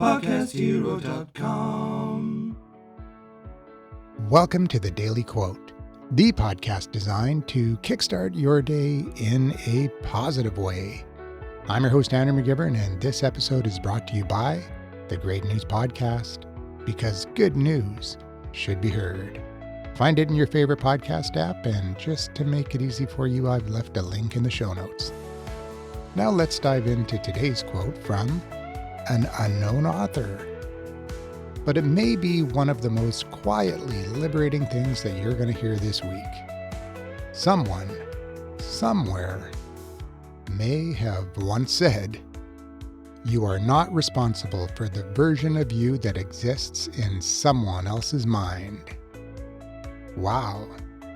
PodcastHero.com. Welcome to the Daily Quote, the podcast designed to kickstart your day in a positive way. I'm your host, Andrew McGivern, and this episode is brought to you by the Great News Podcast, because good news should be heard. Find it in your favorite podcast app, and just to make it easy for you, I've left a link in the show notes. Now let's dive into today's quote from an unknown author. But it may be one of the most quietly liberating things that you're going to hear this week. Someone, somewhere, may have once said, "You are not responsible for the version of you that exists in someone else's mind." Wow,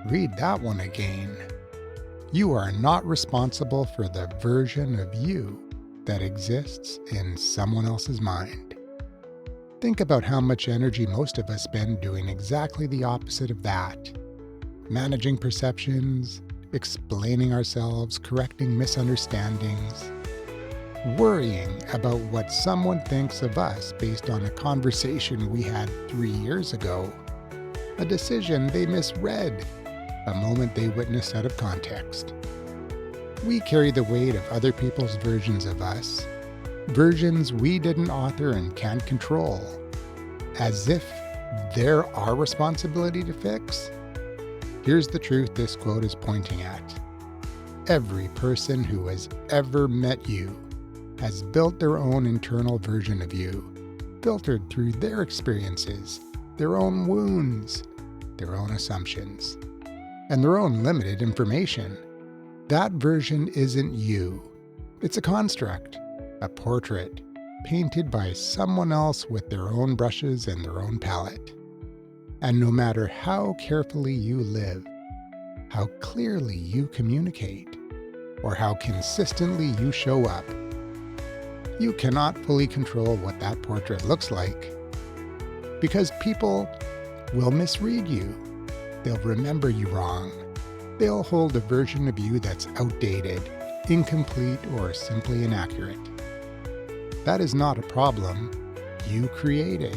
read that one again. You are not responsible for the version of you that exists in someone else's mind. Think about how much energy most of us spend doing exactly the opposite of that. Managing perceptions, explaining ourselves, correcting misunderstandings, worrying about what someone thinks of us based on a conversation we had 3 years ago, a decision they misread, a moment they witnessed out of context. We carry the weight of other people's versions of us, versions we didn't author and can't control, as if they're our responsibility to fix. Here's the truth this quote is pointing at. Every person who has ever met you has built their own internal version of you, filtered through their experiences, their own wounds, their own assumptions, and their own limited information. That version isn't you. It's a construct, a portrait, painted by someone else with their own brushes and their own palette. And no matter how carefully you live, how clearly you communicate, or how consistently you show up, you cannot fully control what that portrait looks like. Because people will misread you. They'll remember you wrong. They'll hold a version of you that's outdated, incomplete, or simply inaccurate. That is not a problem you created,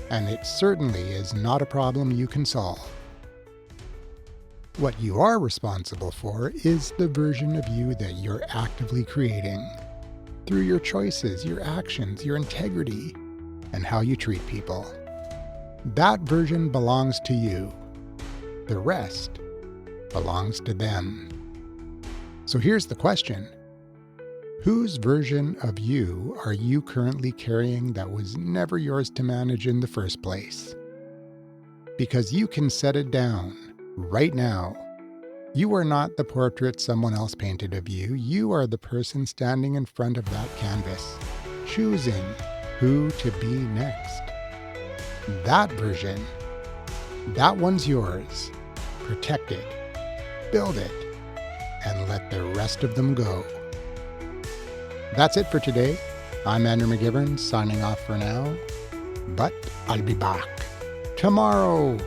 and it certainly is not a problem you can solve. What you are responsible for is the version of you that you're actively creating through your choices, your actions, your integrity, and how you treat people. That version belongs to you. The rest belongs to them. So here's the question. Whose version of you are you currently carrying that was never yours to manage in the first place? Because you can set it down right now. You are not the portrait someone else painted of you. You are the person standing in front of that canvas, choosing who to be next. That version, that one's yours. Protect it, build it, and let the rest of them go. That's it for today. I'm Andrew McGivern, signing off for now, but I'll be back tomorrow.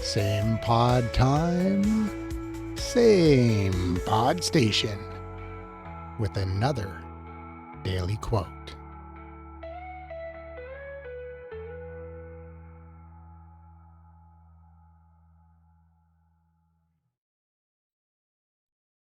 Same pod time, same pod station, with another daily quote.